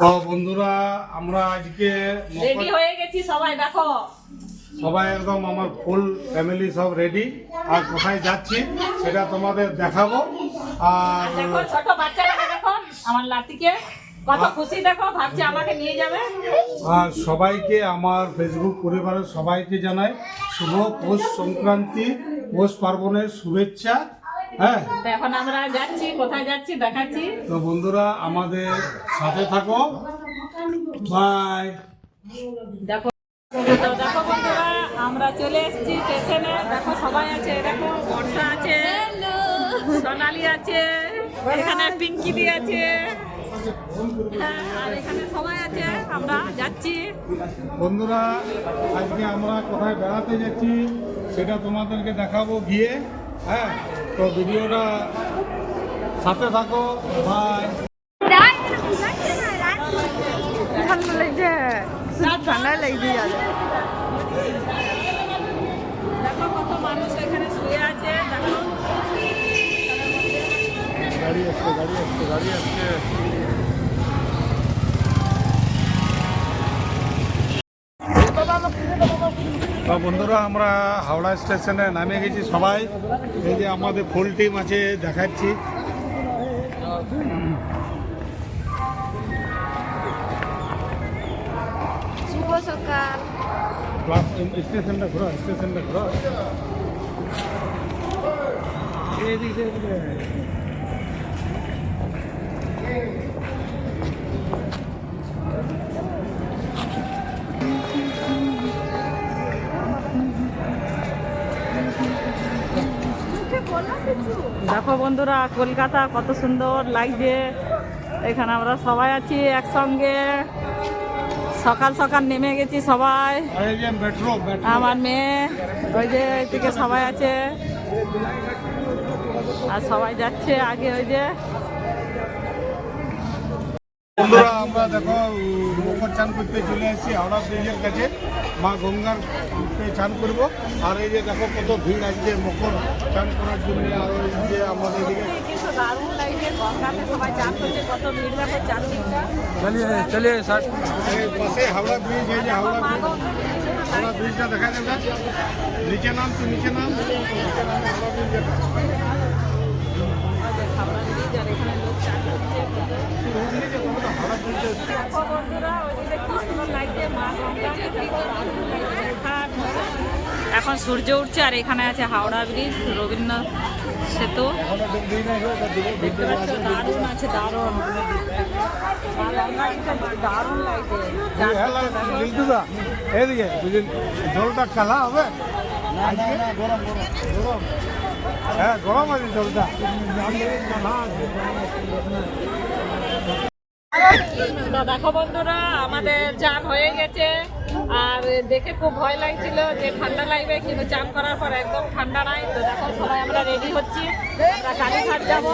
তো বন্ধুরা আমরা আজকে রেডি হয়ে গেছি সবাই, দেখো সবাই একদম আমার ফুল ফ্যামিলি সব রেডি। আর কোথায় যাচ্ছি সেটা তোমাদের দেখাবো। আর দেখো ছোট বাচ্চাটাকে দেখো, আমার লাতিকে কত খুশি, দেখো ভাবছে আমাকে নিয়ে যাবে। আর সবাইকে আমার ফেসবুক পরিবারের সবাইকে জানাই শুভ পৌষ সংক্রান্তি, পৌষ পার্বণের শুভেচ্ছা। হ্যাঁ, তো এখন আমরা যাচ্ছি, কোথায় যাচ্ছি দেখাচ্ছি। তো বন্ধুরা আমাদের সাথে থাকো, বাই। দেখো তো দেখো বন্ধুরা, আমরা চলে এসেছি স্টেশনে। দেখো সবাই আছে, দেখো বর্ষা আছে, সোনালি আছে, এখানে পিঙ্কি দি আছে, হ্যাঁ, আর এখানে সবাই আছে। আমরা যাচ্ছি বন্ধুরা আজকে আমরা কোথায় বেড়াতে যাচ্ছি সেটা তোমাদেরকে দেখাবো গিয়ে। হ্যাঁ, তো ভিডিওটা সাথে থাকো, বাই। ঠান্ডা লাগছে, ঠান্ডা লাগছে। দেখো কত মানুষ এখানে শুয়ে আছে, দেখো গাড়ি আসছে, গাড়ি আসছে, গাড়ি আসছে। তো বন্ধুরা আমরা হাওড়া স্টেশনে নামে গেছি সবাই। এই যে আমাদের ফুল টিম আছে, দেখাচ্ছি। শুভ সকাল। স্টেশনটা ঘোরা, স্টেশনটা ঘোরা। এদিকে এদিকে। দেখো বন্ধুরা কলকাতা কত সুন্দর লাগছে। এখানে আমরা সবাই আছি একসঙ্গে, সকাল সকাল নেমে গেছি সবাই। আর এই যে মেট্রো, মেট্রো। আমার মেয়ে ওই যে এদিকে সবাই আছে, আর সবাই যাচ্ছে আগে। ওই যে বন্ধুরা আমরা দেখো মকর চান করতে চলে আসছি হাওড়া ব্রিজের কাছে, মা গঙ্গার চান করব। আর এই যে দেখো কত ভিড় আজকে মকর চান করার জন্য। আর ওই যে আমাদের এদিকে কিন্তু দারুণ লাগছে, গঙ্গাতে সবাই চান করছে, কত ভিড় দেখো চারদিকটা। চলিয়ে পাশে হাওড়া ব্রিজ, এই যে হাওড়া ব্রিজ, হাওড়া ব্রিজটা দেখা যাবে। নিচে নাম, তুই নিচে নাম, নিচে নামে হাওড়া ব্রিজ যেটা। হাওড়া ব্রিজ, আর এখানে লোক চান করছে। হাওড়া ব্রিজে দেখো বন্ধুরা ওইদিকে কি সুন্দর লাগছে, মা গঙ্গা দেখো দারুণ লাগছে দেখার। এখন সূর্য উঠছে, আর এখানে আছে হাওড়া ব্রিজ, রবীন্দ্র সেতু দেখতে পাচ্ছ, দারুণ আছে, দারুণ। মা গঙ্গা দারুণ লাগছে। লিল্টুদা এদিকে জলটা খেলা হবে আজকে। গরম গরম গরম, হ্যাঁ গরম আছে জলটা। তো দেখো বন্ধুরা আমাদের চান হয়ে গেছে। আর দেখে খুব ভয় লাগছিল যে ঠান্ডা লাগবে, কিন্তু চান করার পর একদম ঠান্ডা নাই। তো দেখো সবাই আমরা রেডি হচ্ছি, আমরা কালীঘাট যাবো।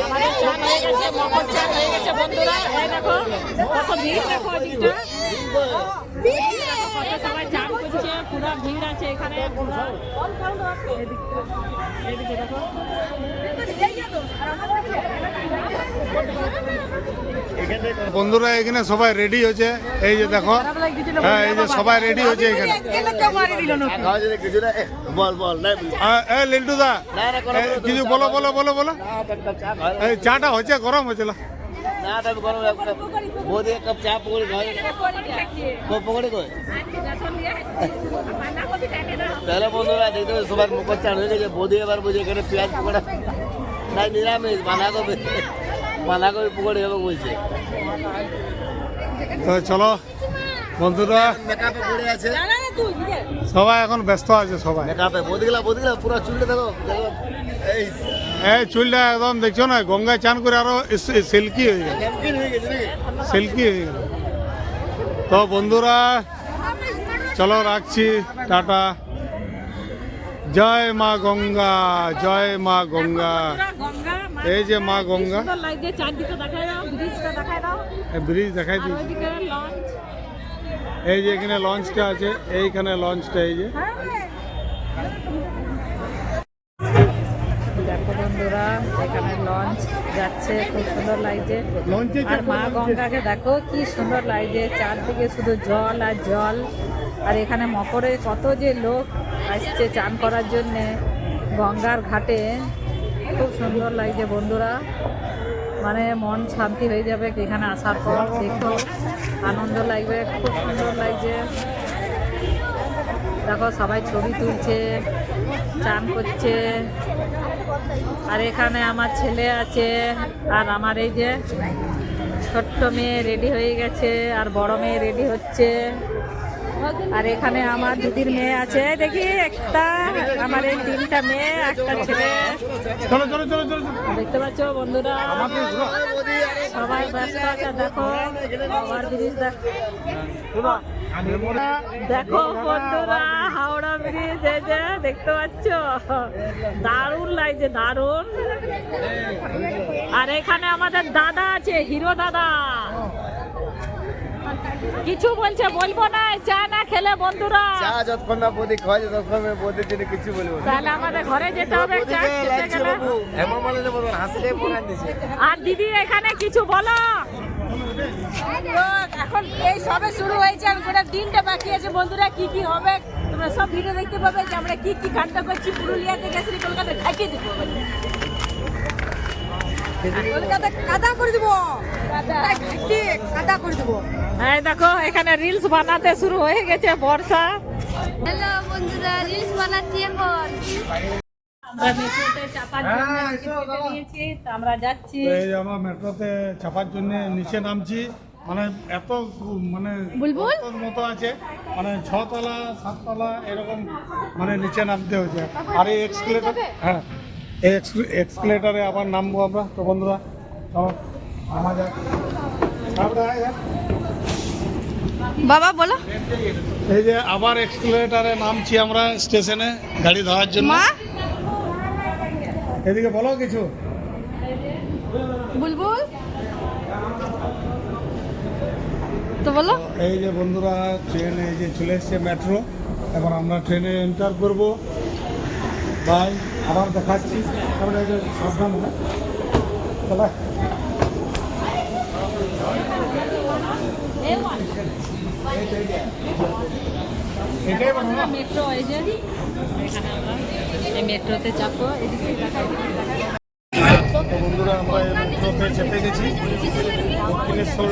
আমাদের চান হয়ে গেছে, মকর চান হয়ে গেছে বন্ধুরা। এই দেখো কত ভিড়, দেখো ওদিকটা কত সবাই চান করছে, পুরো ভিড় আছে এখানে। এদিকে দেখো বন্ধুরা এখানে সবাই রেডি হয়েছে, এই যে দেখো। হ্যাঁ, এই যে সবাই রেডি হয়েছে এখানে। এই লিল্টু দা কিছু বলো বলো বলো বলো। এই চাটা হচ্ছে, গরম হয়েছিল। তাহলে বন্ধুরা দেখতে সবার মুখর চান হয়ে গেছে। বৌদি এবার বুঝে এখানে পেঁয়াজ পকোড়া নাই, নিরামিষ বাঁধাকপি, বাঁধাকপি পকোড়ি হবে বলছে। তো চলো বন্ধুরা, মেকআপে পড়ে আছে, সবাই এখন ব্যস্ত আছে সবাই। মেকআপে বৌদিগুলা পুরো চুলটা দেখো দেখো, এই এই চুলটা একদম দেখছো না, গঙ্গায় চান করে আরো সিল্কি হয়ে গেল, ন্যাপকিন হয়ে গেছে নাকি? সিল্কি হয়ে গেল। তো বন্ধুরা চলো রাখছি, টাটা। জয় মা গঙ্গা, জয় মা গঙ্গা। গঙ্গা এই যে মা গঙ্গা, সুন্দর লাগছে, চারদিকে দেখাই দাও, ব্রিজটা দেখাই দাও। ব্রিজ দেখাই আর দিচ্ছি। ওইদিকে লঞ্চ, এই যে এখানে লঞ্চটা আছে, এইখানে লঞ্চটা, এই যে দেখো বন্ধুরা এখানে লঞ্চ। যাচ্ছে, খুব সুন্দর লাগছে। লঞ্চে আর মা গঙ্গাকে দেখো কি সুন্দর লাগছে, চারদিকে শুধু জল আর জল। আর এখানে মকরে কত যে লোক আসছে চান করার জন্যে গঙ্গার ঘাটে, খুব সুন্দর লাগছে বন্ধুরা। মানে মন শান্তি হয়ে যাবে এখানে আসার পর, দেখো আনন্দ লাগবে, খুব সুন্দর লাগছে। দেখো সবাই ছবি তুলছে, চান করছে। আর এখানে আমার ছেলে আছে, আর আমার এই যে ছোট্ট মেয়ে রেডি হয়ে গেছে, আর বড় মেয়ে রেডি হচ্ছে। আর এখানে আমার দিদির মেয়ে আছে, দেখি একটা, আমার এই 3টা মেয়ে, একটা ছেলে। চলো চলো চলো চলো চলো। দেখতে পাচ্ছ বন্ধুরা সবাই ব্যস্ত আছে। দেখো আমার ব্রিজ দেখো বন্ধুরা, হাওড়া ব্রিজ এই যে দেখতে পাচ্ছ, দারুণ লাগছে, দারুণ। আর এখানে আমাদের দাদা আছে, হিরো দাদা, কিছু বলছে, বলবো না, চা না খেলে বন্ধুরা, চা যতক্ষণ না বৌদি খাওয়াই ততক্ষণ বৌদির জন্য কিছু বলবো না। তাহলে আমাদের ঘরে যেতে হবে চা খেতে গেলে। এমন বলে যে বলুন হাসলে পড়ান দিছে। আর দিদি এখানে কিছু বলো। এখন এই সবে শুরু হয়েছে, আর গোটা দিনটা বাকি আছে বন্ধুরা। কি কি হবে তোমরা সব ভিডিও দেখতে পাবে, যে আমরা কি কি কাণ্ড করছি। পুরুলিয়াতে গেছি, কলকাতা ঢাকিয়ে দেবো, কলকাতা কাদা করে দেবো, কাদা করে দেবো। এই দেখো এখানে রিলস বানাতে শুরু হয়ে গেছে বর্ষা। হ্যালো বন্ধুরা, রিলস বানাচ্ছি এখন। আমরা মেট্রোতে চাপার জন্য টিকিট কেটে নিয়েছি, তো আমরা যাচ্ছি। তো এই যে আমরা মেট্রোতে চাপার জন্য নিচে নামছি। মানে এত মানে বুলবুল? গর্তের মতো আছে, মানে 6 তলা 7 তলা এরকম, মানে নিচে নামতে হয়েছে। আর এই এক্সকেলেটার, হ্যাঁ এই এক্সকেলেটারে আবার নামবো আমরা। তো বন্ধুরা চলো নামা যাক। বাবা বলো। এই যে আবার এক্সকেলেটারে নামছি আমরা স্টেশনে গাড়ি ধরার জন্য। মা এদিকে বলো কিছু। বুলবুল তো বলো। এই যে বন্ধুরা ট্রেন এই যে চলে এসছে মেট্রো, এবার আমরা ট্রেনে এন্টার করবো। বাই, আবার দেখাচ্ছি। তারপরে এই যে সাবধান হবে, চলো। এটাই বলো না। মেট্রো এই যে এখানে আমরা এই মেট্রোতে চাপবো। এদিকে দেখাই, তো বন্ধুরা আমরা এই মেট্রোতে চেপে গেছি দক্ষিণেশ্বর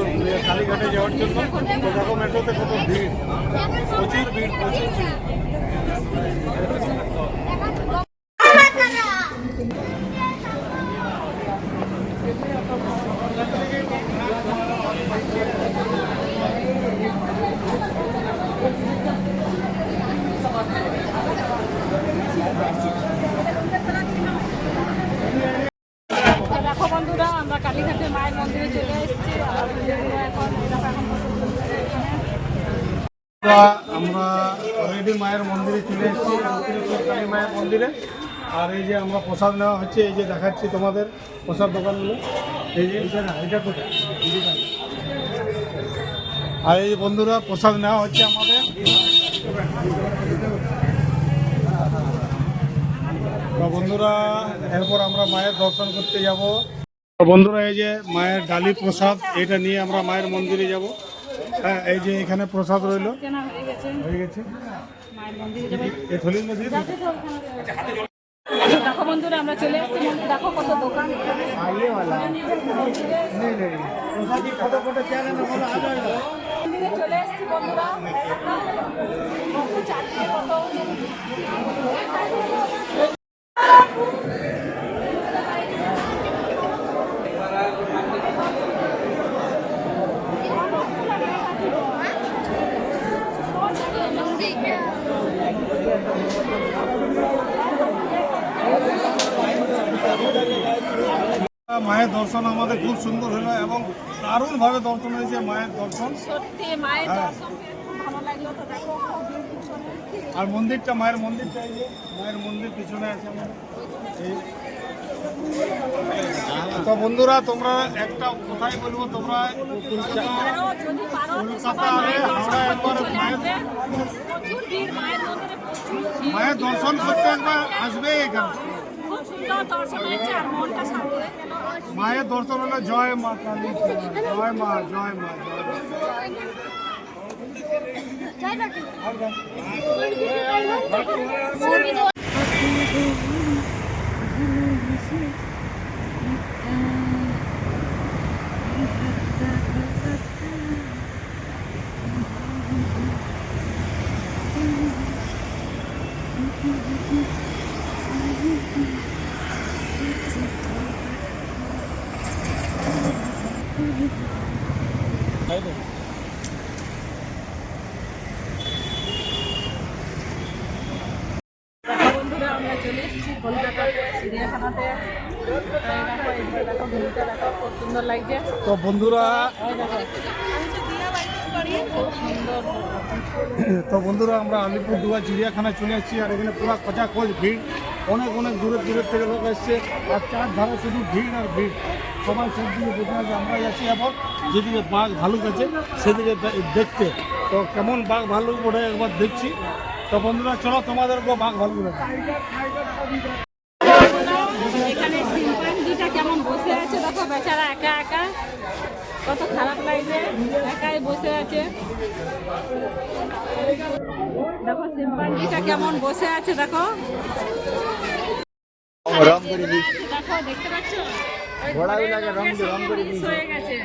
কালীঘাটে যাওয়ার জন্য। তো দেখো মেট্রোতে কত ভিড়, প্রচুর ভিড়, প্রচুর ভিড়। দেখো বন্ধুরা আমরা কালীঘাটে মায়ের মন্দিরে চলে এসেছি। আর এখন আমরা অলরেডি মায়ের মন্দিরে চলে এসেছি, দক্ষিণেশ্বর কালী মায়ের মন্দিরে। আর এই যে আমরা প্রসাদ নেওয়া হচ্ছে, এই যে দেখাচ্ছি তোমাদের প্রসাদ দোকানগুলো। এই যে এটা কোথায়, আর এই যে বন্ধুরা প্রসাদ নেওয়া হচ্ছে আমাদের। তো বন্ধুরা এরপর আমরা মায়ের দর্শন করতে যাব। তো বন্ধুরা এই যে মায়ের ডালি প্রসাদ, এটা নিয়ে আমরা মায়ের মন্দিরে যাব। হ্যাঁ এই যে এখানে প্রসাদ রইলো, কেনা হয়ে গেছে, হয়ে গেছে। মায়ের মন্দিরে যাবো। এই থলির মধ্যে দেখো বন্ধুরা আমরা চলে এসেছি মন্দিরে। দেখো কত দোকান এখানে। মন্দিরে চলে এসেছি বন্ধুরা। চারদিকে কত মায়ের দর্শন আমাদের খুব সুন্দর হলো এবং দারুণভাবে দর্শন হয়েছে মায়ের দর্শন। সত্যি মায়ের হ্যাঁ। দর্শন পেয়ে খুব ভালো লাগলো। তো দেখো আর মন্দিরটা, মায়ের মন্দিরটা, এই যে মায়ের মন্দির পিছনে আছে আমাদের। এই তো বন্ধুরা তোমরা একটা কথাই বলবো, তোমরা আরো যদি পারো তো কলকাতা সবাই আরে মায়ের আমরা দর্শন একবার করতে চলে মায়ের আসবে। প্রচুর ভিড় মায়ের মন্দিরে, প্রচুর ভিড়। মায়ের দর্শন করতে একবার আসবে এখানে। খুব সুন্দর দর্শন হয়েছে আর মনটা শান্তি হয়ে গেল। মায়ের দর্শন হলে জয় মা কালী, জয় মা, জয় মা, জয় মা। বন্ধুরা আমরা চলে এসেছি কলকাতাতে চিড়িয়াখানাতে। দেখো এদিকে দেখো, ভিউটা দেখো, খুব সুন্দর লাগছে। তো বন্ধুরা, আমরা আলিপুরদুয়ার চিড়িয়াখানায় চলে এসেছি। আর এখানে পুরো খোঁজাখোঁজ ভিড়, অনেক অনেক দূরের থেকে লোক এসছে। আর চারধারে শুধু ভিড় আর ভিড়, সবাই সব দিকে বোঝা যে আমরা যাচ্ছি এখন যেদিকে বাঘ ভালুক আছে সেদিকে দেখতে। তো কেমন বাঘ ভালুক ওটা একবার দেখছি। তো বন্ধুরা চলো তোমাদেরকেও বাঘ ভালুক দেখা। এখানে শিম্পাঞ্জিটা কেমন বসে আছে দেখো, বেচারা একা একা, কত খারাপ লাগছে, একাই বসে আছে। দেখো শিম্পাঞ্জিটা কেমন বসে আছে, দেখো দেখো, দেখতে পাচ্ছ হয়ে গেছে।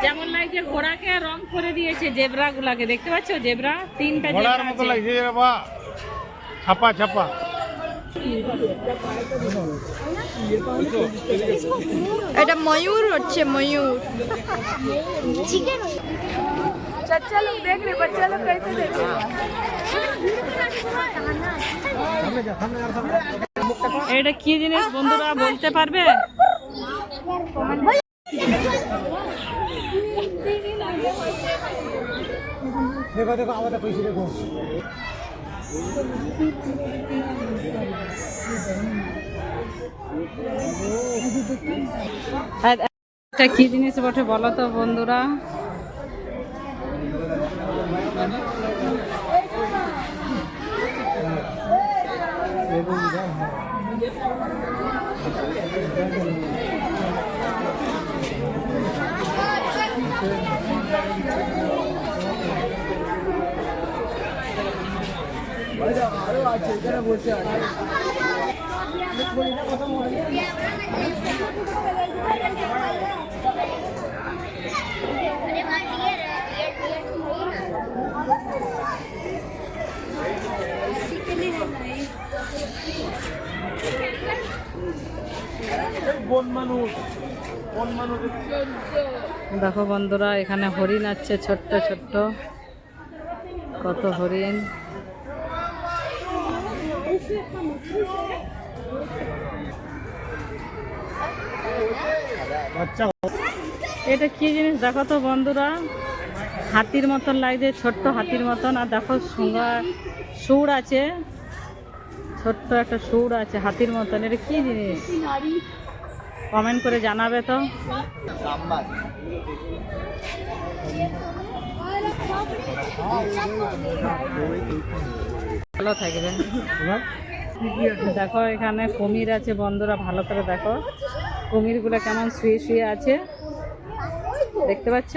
যেমন লাগছে ঘোড়াকে রং করে দিয়েছে, জেব্রা গুলাকে দেখতে পাচ্ছ, জেব্রা তিনটা ঘোড়ার মতো লাগছে রে বা, ছাপা ছাপা। এটা ময়ূর হচ্ছে, ময়ূর। बच्चा लोग देख रहे, बच्चा लोग कैसे देख रहे? এটা কি জিনিস বন্ধুরা বলতে পারবে? দেখো দেখো, আমাদের পয়সা দেখো। এটা কি জিনিস বটে বলো তো বন্ধুরা? দেখো বন্ধুরা, এখানে হরিণ আছে, ছোট্ট ছোট্ট কত হরিণ। এটা কি জিনিস দেখো তো বন্ধুরা, হাতির মতন লাগছে, ছোট্ট হাতির মতন। আর দেখো সুর আছে, ছোট্ট একটা সুর আছে হাতির মতন। এটা কি জিনিস কমেন্ট করে জানাবে তো। ভালো থাকবে। দেখো এখানে কুমির আছে বন্ধুরা, ভালো করে দেখো কুমিরগুলো কেমন শুয়ে শুয়ে আছে, দেখতে পাচ্ছ?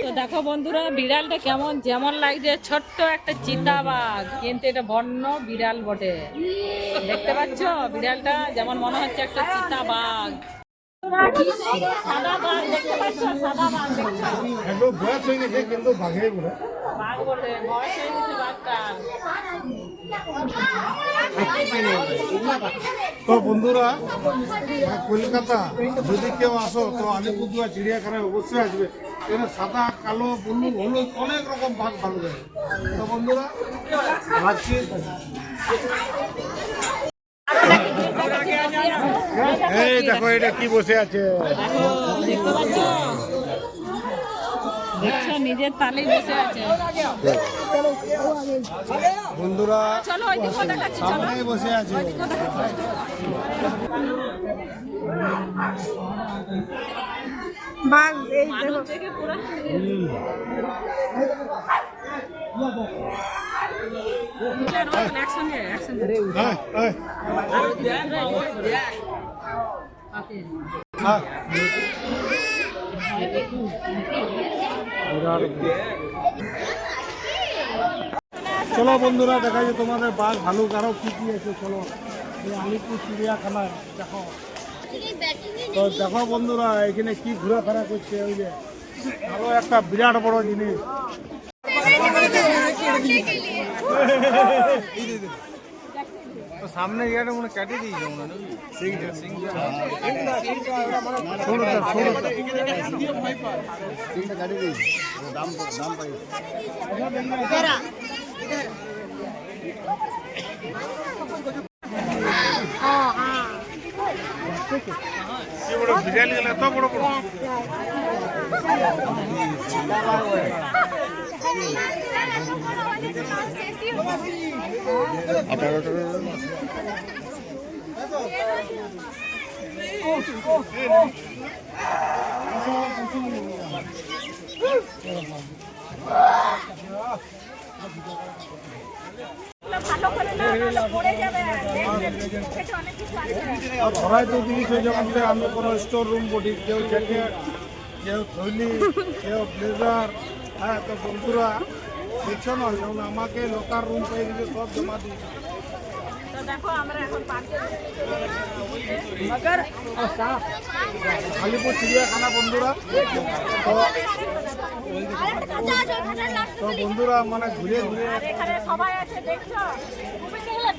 তো দেখো বন্ধুরা, বিড়ালটা কেমন যেমন লাগছে ছোট্ট একটা চিতাবাঘ, কিন্তু এটা বন্য বিড়াল বটে, দেখতে পাচ্ছ? বিড়ালটা যেমন মনে হচ্ছে একটা চিতাবাঘ। সাদা বাঘ দেখতে পাচ্ছ, সাদা বাঘ দেখছো? একদম বয়স হয়ে গেছে কিন্তু বাঘে বলে, বাঘ বটে, বয়স হয়ে গেছে বাঘটা। তো বন্ধুরা, কলকাতা যদি কেউ আসো তো আলিপুরদুয়ার চিড়িয়াখানায় অবশ্যই আসবে। এখানে সাদা, কালো, ব্লু, হলুদ অনেক রকম বাঘ ভালো লাগে। তো বন্ধুরা রাখছি। এই দেখো এটা কি বসে আছে, দেখতে পাচ্ছ? দেখছো নিজের তালেই বসে আছে বন্ধুরা, চলো ওই দিকে দেখাচ্ছি, চলো সামনে বসে আছে। बाघ এই মানুষ দেখে পুরো একসঙ্গে একসঙ্গে হ্যাঁ হ্যাঁ হ্যাঁ চলো বন্ধুরা দেখা যায় তোমাদের বাঘ ভালুক আরো কি কি আছে। চলো এই আলিপুর চিড়িয়াখানায় দেখো। তো দেখো বন্ধুরা এখানে কি ঘোরাফেরা করছে, ওই যে আরো একটা বিরাট বড় জিনিস। সামনে ইয়েটা মনে কেটে দিয়েছে মনে বিরিয়ানি গেলে এত বড় বড় ভালো করে না নাহলে পড়ে যাবে। এটা অনেক কিছু আছে। আর ধরাই তো জিনিস হয়ে যখন থেকে আমি কোনো স্টোর রুম বলি, কেউ জ্যাকেট, কেউ থৈলি, কেউ ব্লেজার। হ্যাঁ তো বন্ধুরা দেখছো না, যেমন আমাকে লোকার রুম পেয়ে দিতে সব জমা দিই। তো দেখো আমরা এখন পার্কে আলিপুর চিড়িয়াখানা বন্ধুরা। তো বন্ধুরা মানে ঘুরে ঘুরে আর এখানে সবাই আছে দেখছো। তুমি দেখলে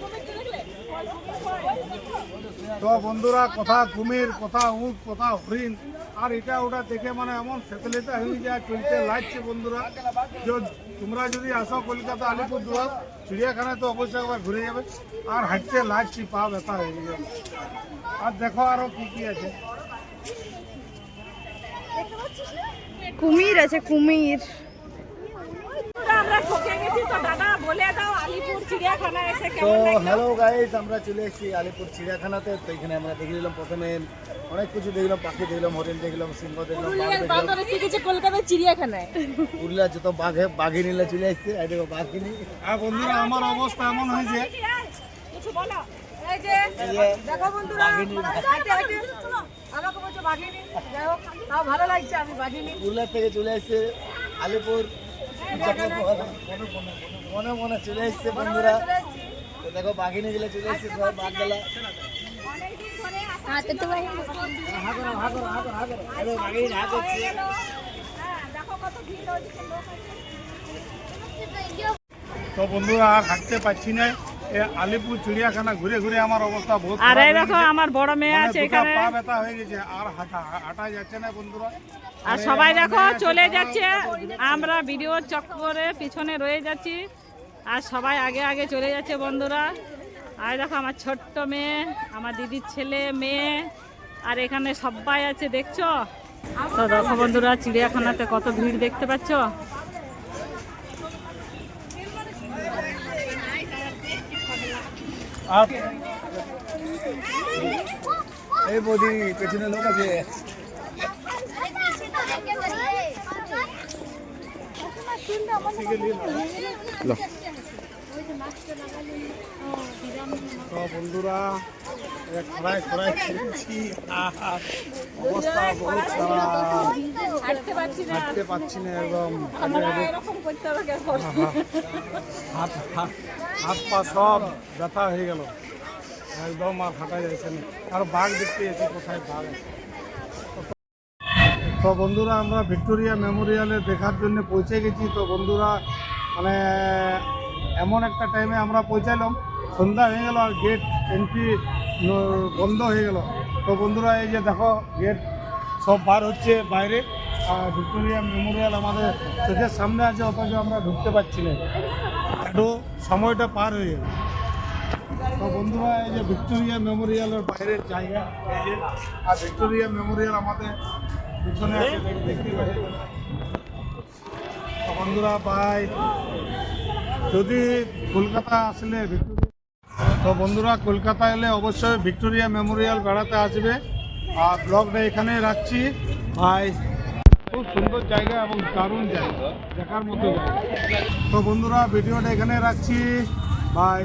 তো বন্ধুরা কথা কুমির, কথা উট, কথা হরিণ, আর এটা ওটা দেখে মানে এমন সেতলেতে হয়ে যায়, চলতে লাগছে বন্ধুরা। যে তোমরা যদি আসো কলকাতা আলিপুরদুয়ার চিড়িয়াখানায় তো অবশ্যই একবার ঘুরে যাবে। আর হাঁটতে লাগছি, পা ব্যথা হয়ে যাবে। আর দেখো আরো কি কি আছে। কুমির আছে, কুমির। আমরা ঠকে গেছি। তো দাদা বলে দাও আলিপুর চিড়িয়াখানা এসে তো কেমন লাগলো? হ্যালো গাইস, আমরা চলে এসেছি আলিপুর চিড়িয়াখানাতে। তো এখানে আমরা দেখে নিলাম, প্রথমে অনেক কিছু দেখলাম, পাখি দেখলাম, হরিণ দেখলাম, সিংহ দেখলাম, বাঘ পুরুলিয়ার দেখলাম। বান্দর এসে গেছে কলকাতার চিড়িয়াখানায়। পুরুলিয়া যত বাঘিনীলা চলে এসছে, এই দেখো বাঘিনী। আর বন্ধুরা আমার অবস্থা এমন হয়েছে, কিছু বলো। এই যে এই যে দেখো বন্ধুরা, বাঘিনী। আমাকে বলছো বাঘিনী। যাই হোক, তাও ভালো লাগছে, আমি বাঘিনী। পুরুলিয়া থেকে চলে এসছে আলিপুর মনে মনে চলে এসছে বন্ধুরা। তো দেখো বাঘিনী গুলো চলে এসছে, সবাই বাঘ গেলা। অনেকদিন ধরে আসা হাতে তো ভাই বাঘিনী হা করছে। হ্যাঁ, দেখো কত ভিড় হয়েছে, লোক হয়েছে। তো বন্ধুরা আর হাঁটতে পারছি না। এ আলিপুর চিড়িয়াখানা ঘুরে ঘুরে আমার অবস্থা বহুত আর খারাপ এই হয়ে দেখো গেছে। আমার বড় মেয়ে মানে আছে দুটো এখানে। পা ব্যথা হয়ে গেছে, আর হাঁটা যাচ্ছে না বন্ধুরা। আর সবাই দেখো চলে যাচ্ছে, আমরা ভিডিও চক্করে পিছনে রয়ে যাচ্ছি, আর সবাই আগে আগে চলে যাচ্ছে বন্ধুরা। আর দেখো আমার ছোট্ট মেয়ে, আমার দিদির ছেলে মেয়ে, আর এখানে সবাই আছে দেখছো। তো দেখো বন্ধুরা চিড়িয়াখানাতে কত ভিড় দেখতে পাচ্ছ। আর এই বৌদি পেছনে লোক আছে। তো বন্ধুরা খড়ায় খড়ায় খেলছি, অবস্থা বহুত খারাপ, হাঁটতে পারছি না। হাঁটতে পারছি না একদম। আমরা এরকম করতে হবে কেন? হাত হাত হাত পা সব ব্যথা হয়ে গেল একদম, আর হাঁটা যাচ্ছে না। আর বাঘ দেখতে এসে কোথায় বাঘ আছে। তো বন্ধুরা আমরা ভিক্টোরিয়া মেমোরিয়ালে দেখার জন্য পৌঁছে গেছি। তো বন্ধুরা মানে এমন একটা টাইমে আমরা পৌঁছালাম, সন্ধ্যা হয়ে গেল আর গেট এন্ট্রি বন্ধ হয়ে গেল। তো বন্ধুরা এই যে দেখো গেট সব বার হচ্ছে বাইরে, আর ভিক্টোরিয়া মেমোরিয়াল আমাদের চোখের সামনে আছে, অথচ আমরা ঢুকতে পারছি না, একটু সময়টা পার হয়ে গেল। তো বন্ধুরা এই যে ভিক্টোরিয়া মেমোরিয়ালের বাইরের জায়গা, এই যে আর ভিক্টোরিয়া মেমোরিয়াল আমাদের পিছনে আছে, দেখতে পাচ্ছি। তো বন্ধুরা বাই, যদি কলকাতা আসলে তো বন্ধুরা কলকাতা এলে অবশ্যই ভিক্টোরিয়া মেমোরিয়াল বেড়াতে আসবে। আর ব্লগটা এখানে রাখছি, বাই। খুব সুন্দর জায়গা এবং দারুণ জায়গা, দেখার মতো জায়গা। তো বন্ধুরা ভিডিওটা এখানে রাখছি, বাই।